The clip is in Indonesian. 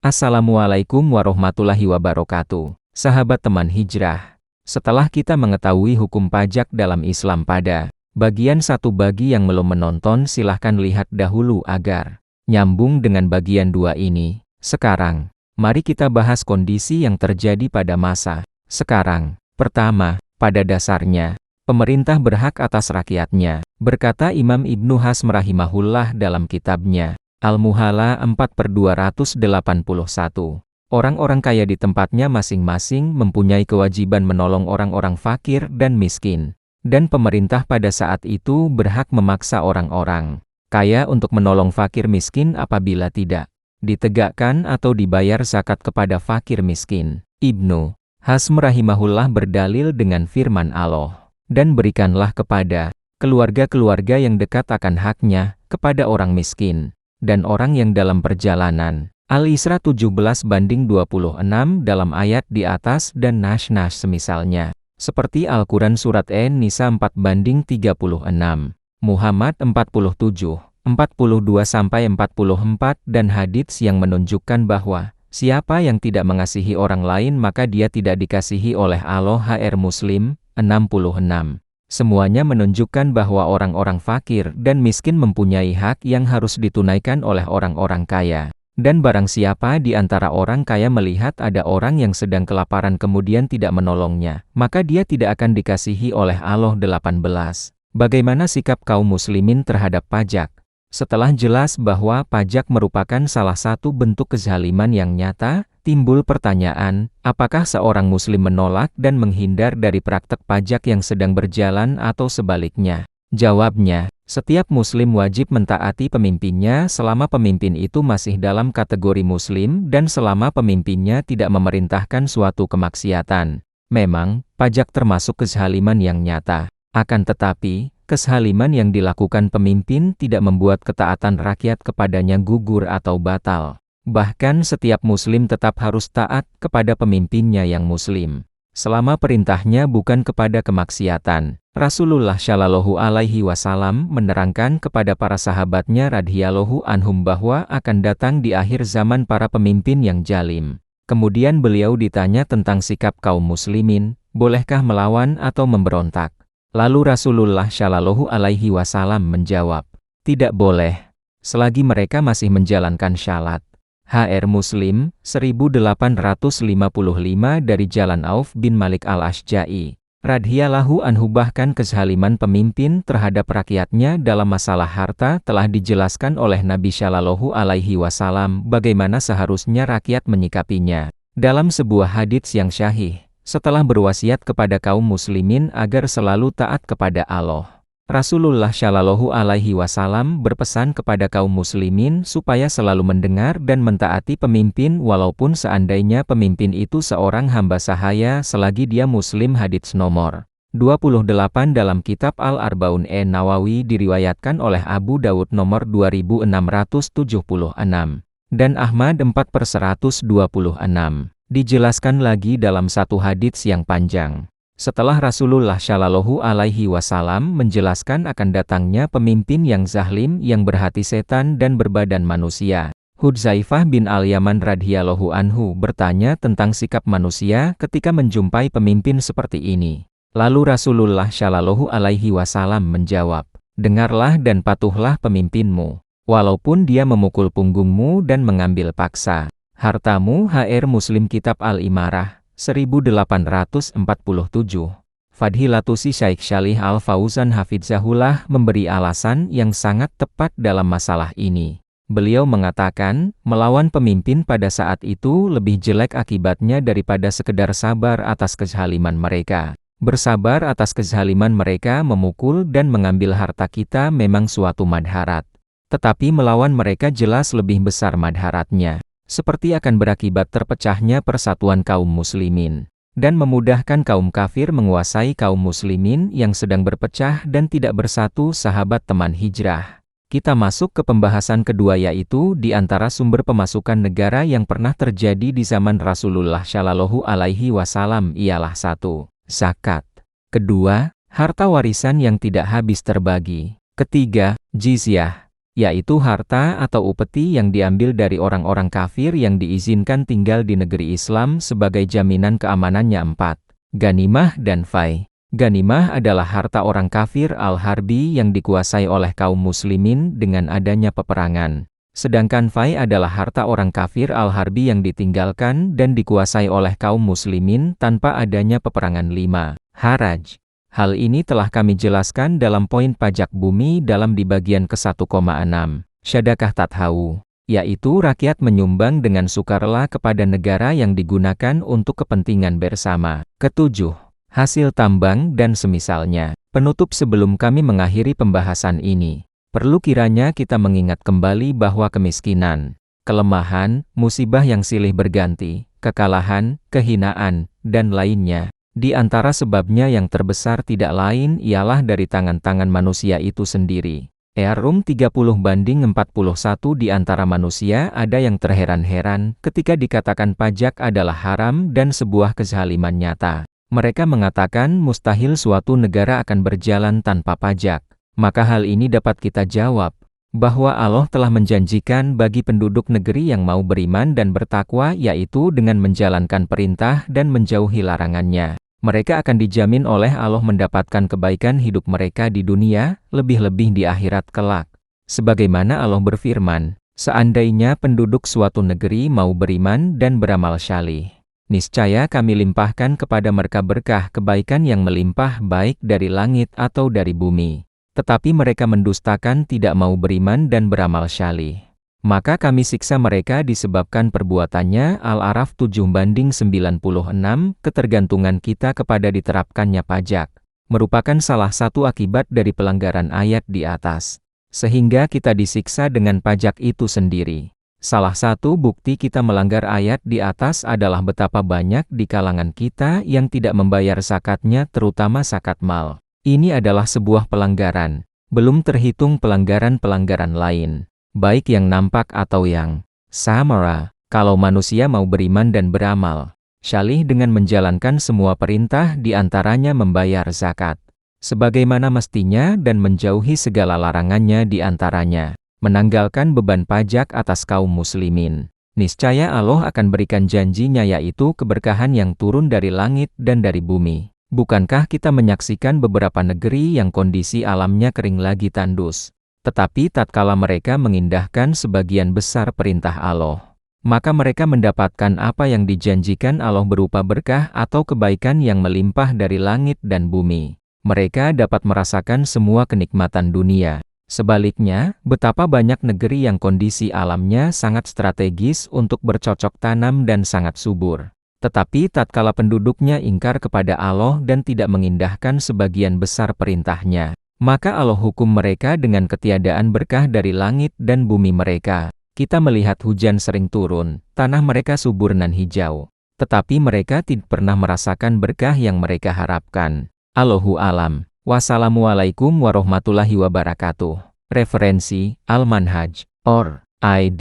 Assalamualaikum warahmatullahi wabarakatuh. Sahabat teman hijrah, setelah kita mengetahui hukum pajak dalam Islam pada bagian 1, bagi yang belum menonton silahkan lihat dahulu agar nyambung dengan bagian 2 ini. Sekarang, mari kita bahas kondisi yang terjadi pada masa sekarang. Pertama, pada dasarnya, pemerintah berhak atas rakyatnya, berkata Imam Ibnu Hazm rahimahullah dalam kitabnya Al-Muhalla 4/281. Orang-orang kaya di tempatnya masing-masing mempunyai kewajiban menolong orang-orang fakir dan miskin. Dan pemerintah pada saat itu berhak memaksa orang-orang kaya untuk menolong fakir miskin apabila tidak ditegakkan atau dibayar zakat kepada fakir miskin. Ibnu Hazm rahimahullah berdalil dengan firman Allah, dan berikanlah kepada keluarga-keluarga yang dekat akan haknya, kepada orang miskin dan orang yang dalam perjalanan. Al-Isra 17/26 dalam ayat di atas dan nas-nas semisalnya. Seperti Al-Quran Surat An-Nisa 4/36, Muhammad 47:42-44 dan hadits yang menunjukkan bahwa siapa yang tidak mengasihi orang lain maka dia tidak dikasihi oleh Allah. HR Muslim 66. Semuanya menunjukkan bahwa orang-orang fakir dan miskin mempunyai hak yang harus ditunaikan oleh orang-orang kaya. Dan barang siapa di antara orang kaya melihat ada orang yang sedang kelaparan kemudian tidak menolongnya, maka dia tidak akan dikasihi oleh Allah. 18. Bagaimana sikap kaum muslimin terhadap pajak? Setelah jelas bahwa pajak merupakan salah satu bentuk kezaliman yang nyata, timbul pertanyaan, apakah seorang muslim menolak dan menghindar dari praktek pajak yang sedang berjalan atau sebaliknya? Jawabnya, setiap muslim wajib mentaati pemimpinnya selama pemimpin itu masih dalam kategori muslim dan selama pemimpinnya tidak memerintahkan suatu kemaksiatan. Memang, pajak termasuk kezaliman yang nyata. Akan tetapi, kezaliman yang dilakukan pemimpin tidak membuat ketaatan rakyat kepadanya gugur atau batal. Bahkan setiap muslim tetap harus taat kepada pemimpinnya yang muslim, selama perintahnya bukan kepada kemaksiatan. Rasulullah Shallallahu Alaihi Wasallam menerangkan kepada para sahabatnya radhiyallahu anhum bahwa akan datang di akhir zaman para pemimpin yang zalim. Kemudian beliau ditanya tentang sikap kaum muslimin, bolehkah melawan atau memberontak? Lalu Rasulullah Shallallahu Alaihi Wasallam menjawab, tidak boleh, selagi mereka masih menjalankan syalat. HR Muslim 1855 dari Jalan Auf bin Malik Al-Ashja'i radhiyallahu anhu. Bahkan kezaliman pemimpin terhadap rakyatnya dalam masalah harta telah dijelaskan oleh Nabi Shallallahu Alaihi Wasallam bagaimana seharusnya rakyat menyikapinya. Dalam sebuah hadits yang syahih, setelah berwasiat kepada kaum muslimin agar selalu taat kepada Allah, Rasulullah Shallallahu Alaihi Wasallam berpesan kepada kaum muslimin supaya selalu mendengar dan mentaati pemimpin walaupun seandainya pemimpin itu seorang hamba sahaya selagi dia muslim. Hadits nomor 28 dalam kitab Al-Arbaun Nawawi diriwayatkan oleh Abu Dawud nomor 2676 dan Ahmad 4/126. Dijelaskan lagi dalam satu hadits yang panjang. Setelah Rasulullah Shallallahu Alaihi Wasallam menjelaskan akan datangnya pemimpin yang zalim yang berhati setan dan berbadan manusia, Hudzaifah bin Al-Yaman radhiyallahu anhu bertanya tentang sikap manusia ketika menjumpai pemimpin seperti ini. Lalu Rasulullah Shallallahu Alaihi Wasallam menjawab, dengarlah dan patuhlah pemimpinmu, walaupun dia memukul punggungmu dan mengambil paksa hartamu. HR Muslim Kitab Al-Imarah 1847. Fadhilatusi Syaikh Shalih Al-Fauzan Hafizahullah memberi alasan yang sangat tepat dalam masalah ini. Beliau mengatakan, melawan pemimpin pada saat itu lebih jelek akibatnya daripada sekedar sabar atas kezaliman mereka. Bersabar atas kezaliman mereka memukul dan mengambil harta kita memang suatu madharat. Tetapi melawan mereka jelas lebih besar madharatnya. Seperti akan berakibat terpecahnya persatuan kaum muslimin, dan memudahkan kaum kafir menguasai kaum muslimin yang sedang berpecah dan tidak bersatu. Sahabat teman hijrah, kita masuk ke pembahasan kedua, yaitu di antara sumber pemasukan negara yang pernah terjadi di zaman Rasulullah Shallallahu Alaihi Wasallam ialah 1. Zakat. Kedua, harta warisan yang tidak habis terbagi. Ketiga, jizyah. yaitu harta atau upeti yang diambil dari orang-orang kafir yang diizinkan tinggal di negeri Islam sebagai jaminan keamanannya. 4. Ghanimah dan fai. Ghanimah adalah harta orang kafir al-harbi yang dikuasai oleh kaum muslimin dengan adanya peperangan. Sedangkan fai adalah harta orang kafir al-harbi yang ditinggalkan dan dikuasai oleh kaum muslimin tanpa adanya peperangan. 5. Haraj. Hal ini telah kami jelaskan dalam poin pajak bumi dalam di bagian ke-1,6. Syadakah tathau, yaitu rakyat menyumbang dengan sukarela kepada negara yang digunakan untuk kepentingan bersama. Ketujuh. Hasil tambang dan semisalnya. Penutup sebelum kami mengakhiri pembahasan ini. Perlu kiranya kita mengingat kembali bahwa kemiskinan, kelemahan, musibah yang silih berganti, kekalahan, kehinaan, dan lainnya, di antara sebabnya yang terbesar tidak lain ialah dari tangan-tangan manusia itu sendiri. Rum 30:41 di antara manusia ada yang terheran-heran ketika dikatakan pajak adalah haram dan sebuah kezaliman nyata. Mereka mengatakan mustahil suatu negara akan berjalan tanpa pajak. Maka hal ini dapat kita jawab, bahwa Allah telah menjanjikan bagi penduduk negeri yang mau beriman dan bertakwa yaitu dengan menjalankan perintah dan menjauhi larangannya. Mereka akan dijamin oleh Allah mendapatkan kebaikan hidup mereka di dunia, lebih-lebih di akhirat kelak. Sebagaimana Allah berfirman, seandainya penduduk suatu negeri mau beriman dan beramal syalih, niscaya kami limpahkan kepada mereka berkah kebaikan yang melimpah baik dari langit atau dari bumi. Tetapi mereka mendustakan tidak mau beriman dan beramal syalih. Maka kami siksa mereka disebabkan perbuatannya. Al-A'raf 7:96. Ketergantungan kita kepada diterapkannya pajak merupakan salah satu akibat dari pelanggaran ayat di atas. Sehingga kita disiksa dengan pajak itu sendiri. Salah satu bukti kita melanggar ayat di atas adalah betapa banyak di kalangan kita yang tidak membayar zakatnya, terutama zakat mal. Ini adalah sebuah pelanggaran, belum terhitung pelanggaran-pelanggaran lain, baik yang nampak atau yang samara. Kalau manusia mau beriman dan beramal syalih dengan menjalankan semua perintah di antaranya membayar zakat, sebagaimana mestinya dan menjauhi segala larangannya di antaranya, menanggalkan beban pajak atas kaum muslimin, niscaya Allah akan berikan janjinya yaitu keberkahan yang turun dari langit dan dari bumi. Bukankah kita menyaksikan beberapa negeri yang kondisi alamnya kering lagi tandus, tetapi tatkala mereka mengindahkan sebagian besar perintah Allah, maka mereka mendapatkan apa yang dijanjikan Allah berupa berkah atau kebaikan yang melimpah dari langit dan bumi. Mereka dapat merasakan semua kenikmatan dunia. Sebaliknya, betapa banyak negeri yang kondisi alamnya sangat strategis untuk bercocok tanam dan sangat subur. Tetapi tatkala penduduknya ingkar kepada Allah dan tidak mengindahkan sebagian besar perintahnya, maka Allah hukum mereka dengan ketiadaan berkah dari langit dan bumi mereka. Kita melihat hujan sering turun, tanah mereka subur nan hijau. Tetapi mereka tidak pernah merasakan berkah yang mereka harapkan. Allahu alam. Wassalamualaikum warahmatullahi wabarakatuh. Referensi, Al-Manhaj, or, ID.